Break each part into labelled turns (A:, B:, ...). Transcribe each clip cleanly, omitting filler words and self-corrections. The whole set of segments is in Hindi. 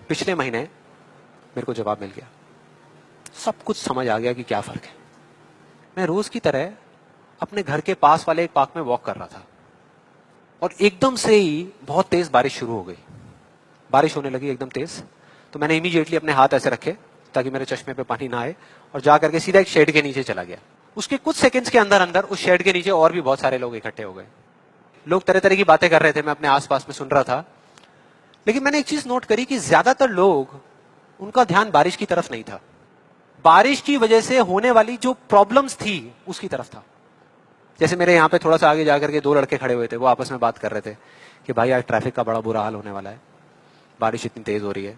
A: पिछले महीने मेरे को जवाब मिल गया, सब कुछ समझ आ गया कि क्या फर्क है। मैं रोज की तरह अपने घर के पास वाले एक पार्क में वॉक कर रहा था और एकदम से ही बहुत तेज बारिश शुरू हो गई। बारिश होने लगी एकदम तेज, तो मैंने इमीडिएटली अपने हाथ ऐसे रखे ताकि मेरे चश्मे पे पानी ना आए और जा करके सीधा एक शेड के नीचे चला गया। उसके कुछ सेकंड्स के अंदर अंदर उस शेड के नीचे और भी बहुत सारे लोग इकट्ठे हो गए। लोग तरह तरह की बातें कर रहे थे, मैं अपने आसपास में सुन रहा था। लेकिन मैंने एक चीज नोट करी कि ज्यादातर लोग, उनका ध्यान बारिश की तरफ नहीं था, बारिश की वजह से होने वाली जो प्रॉब्लम्स थी उसकी तरफ था। जैसे मेरे यहाँ पे थोड़ा सा आगे जाकर के दो लड़के खड़े हुए थे, वो आपस में बात कर रहे थे कि भाई आज ट्रैफिक का बड़ा बुरा हाल होने वाला है, बारिश इतनी तेज हो रही है।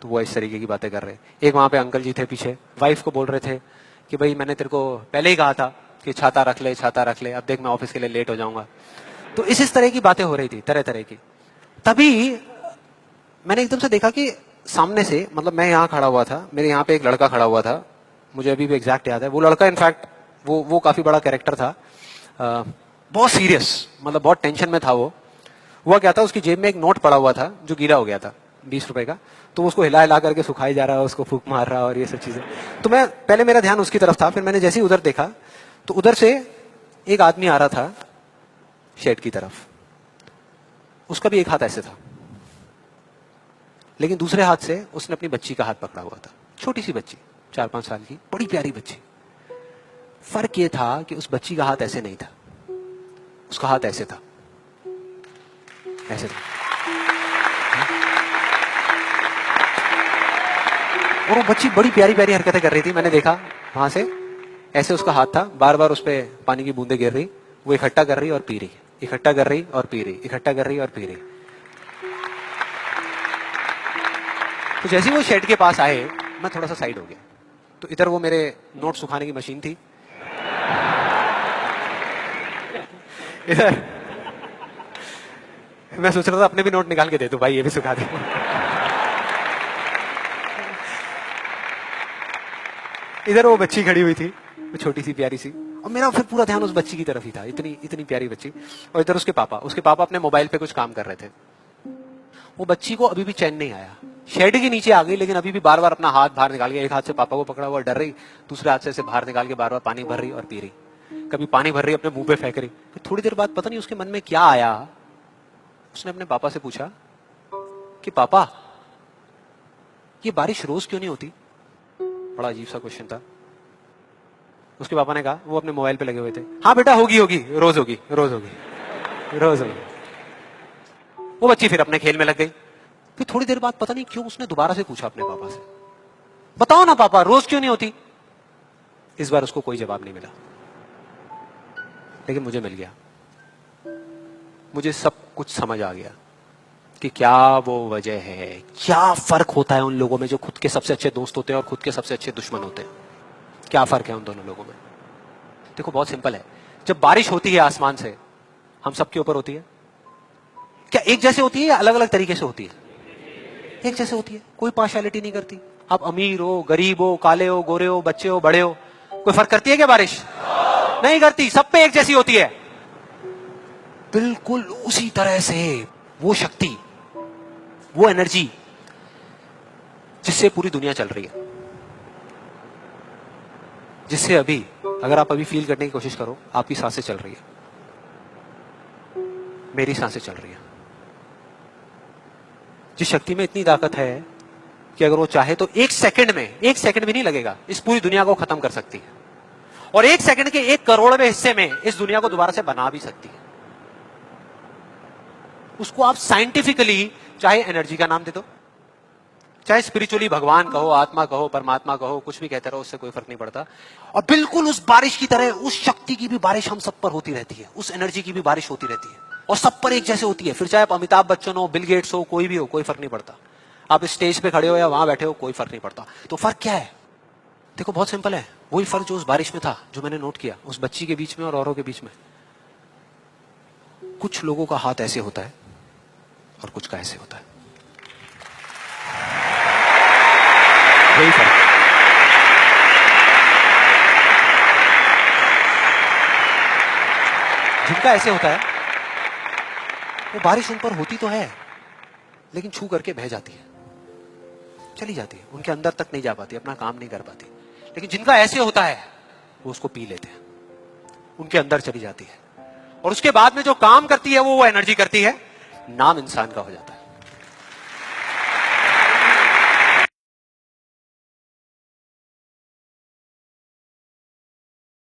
A: तो वो इस तरीके की बातें कर रहे। एक वहां पे अंकल जी थे पीछे, वाइफ को बोल रहे थे कि भाई मैंने तेरे को पहले ही कहा था कि छाता रख ले, छाता रख ले, अब देख मैं ऑफिस के लिए लेट हो जाऊंगा। तो इस तरह की बातें हो रही थी, तरह तरह की। तभी मैंने एकदम से देखा कि सामने से, मतलब मैं यहाँ खड़ा हुआ था, मेरे यहाँ पे एक लड़का खड़ा हुआ था, मुझे अभी भी एग्जैक्ट याद है। वो लड़का इनफैक्ट वो काफी बड़ा कैरेक्टर था, बहुत सीरियस, मतलब बहुत टेंशन में था वो। हुआ क्या था, उसकी जेब में एक नोट पड़ा हुआ था जो गीला हो गया था, 20 रुपए का। तो उसको हिला हिला करके सुखाई जा रहा है, उसको फूंक मार रहा और ये सब चीजें। तो मैं पहले, मेरा ध्यान उसकी तरफ था, फिर मैंने जैसे ही उधर देखा तो उधर से एक आदमी आ रहा था शेड की तरफ। उसका भी एक हाथ ऐसे था, लेकिन दूसरे हाथ से उसने अपनी बच्ची का हाथ पकड़ा हुआ था, छोटी सी बच्ची, 4-5 साल की, बड़ी प्यारी बच्ची। फर्क ये था कि उस बच्ची का हाथ ऐसे नहीं था, उसका हाथ ऐसे था, ऐसे था। और वो बच्ची बड़ी प्यारी प्यारी हरकतें कर रही थी। मैंने देखा वहां से, ऐसे उसका हाथ था, बार बार उस पर पानी की बूंदें गिर रही, वो इकट्ठा कर रही और पी रही, इकट्ठा कर रही और पी रही, इकट्ठा कर रही और पी रही। तो जैसे ही वो शेड के पास आए, मैं थोड़ा सा साइड हो गया। तो इधर वो मेरे नोट सुखाने की मशीन थी, इधर मैं सोच रहा था अपने भी नोट निकाल के दे दूं, भाई ये भी सुखा दे। इधर वो बच्ची खड़ी हुई थी, वो छोटी सी प्यारी सी, और मेरा फिर पूरा ध्यान उस बच्ची की तरफ ही था, इतनी इतनी प्यारी बच्ची। और इधर उसके पापा अपने मोबाइल पे कुछ काम कर रहे थे। वो बच्ची को अभी भी चैन नहीं आया, शेड के नीचे आ गई, लेकिन अभी भी बार बार अपना हाथ बाहर निकाल के, एक हाथ से पापा को पकड़ा हुआ डर रही, दूसरे हाथ से ऐसे बाहर निकाल के बार बार पानी भर रही और पी रही। कभी पानी भर रही, अपने मुंह पे फेंक रही। फिर थोड़ी देर बाद पता नहीं उसके मन में क्या आया, उसने अपने पापा से पूछा कि पापा, ये बारिश रोज क्यों नहीं होती? बड़ा अजीब सा क्वेश्चन था। उसके पापा ने कहा, वो अपने मोबाइल पे लगे हुए थे, हाँ बेटा होगी होगी, रोज होगी, रोज होगी, रोज होगी। वो बच्ची फिर अपने खेल में लग गई। फिर थोड़ी देर बाद पता नहीं क्यों उसने दोबारा से पूछा अपने पापा से, बताओ ना पापा, रोज क्यों नहीं होती? इस बार उसको कोई जवाब नहीं मिला, लेकिन मुझे मिल गया। मुझे सब कुछ समझ आ गया कि क्या वो वजह है, क्या फर्क होता है उन लोगों में जो खुद के सबसे अच्छे दोस्त होते हैं और खुद के सबसे अच्छे दुश्मन होते हैं। क्या फर्क है उन दोनों लोगों में? देखो बहुत सिंपल है। जब बारिश होती है आसमान से, हम सबके ऊपर होती है, क्या एक जैसे होती है या अलग अलग तरीके से होती है? एक जैसे होती है, कोई पार्शियलिटी नहीं करती। आप अमीर हो, गरीब हो, काले हो, गोरे हो, बच्चे हो, बड़े हो, कोई फर्क करती है क्या बारिश? नहीं करती, सब पे एक जैसी होती है। बिल्कुल उसी तरह से वो शक्ति, वो एनर्जी जिससे पूरी दुनिया चल रही है, जिससे अभी, अगर आप अभी फील करने की कोशिश करो, आपकी सांसें चल रही है, मेरी सांसें चल रही है। जिस शक्ति में इतनी ताकत है कि अगर वो चाहे तो एक सेकंड में, एक सेकंड भी नहीं लगेगा, इस पूरी दुनिया को खत्म कर सकती है, और एक सेकंड के 1 करोड़वें हिस्से में इस दुनिया को दोबारा से बना भी सकती है। उसको आप साइंटिफिकली चाहे एनर्जी का नाम दे दो, चाहे स्पिरिचुअली भगवान कहो, आत्मा कहो, परमात्मा कहो, कुछ भी कहते रहो, उससे कोई फर्क नहीं पड़ता। और बिल्कुल उस बारिश की तरह उस शक्ति की भी बारिश हम सब पर होती रहती है, उस एनर्जी की भी बारिश होती रहती है, और सब पर एक जैसे होती है। फिर चाहे आप अमिताभ बच्चन हो, बिल गेट्स हो, कोई भी हो, कोई फर्क नहीं पड़ता। आप इस स्टेज पे खड़े हो या वहां बैठे हो, कोई फर्क नहीं पड़ता। तो फर्क क्या है? देखो बहुत सिंपल है, वही फर्क जो उस बारिश में था, जो मैंने नोट किया उस बच्ची के बीच में और औरों के बीच में। कुछ लोगों का हाथ ऐसे होता है और कुछ का ऐसे होता है, वही फर्क। जिनका ऐसे होता है, वो बारिश उन पर होती तो है, लेकिन छू करके बह जाती है। चली जाती है, उनके अंदर तक नहीं जा पाती, अपना काम नहीं कर पाती। लेकिन जिनका ऐसे होता है वो उसको पी लेते हैं, उनके अंदर चली जाती है, और उसके बाद में जो काम करती है वो एनर्जी करती है, नाम इंसान का हो जाता है।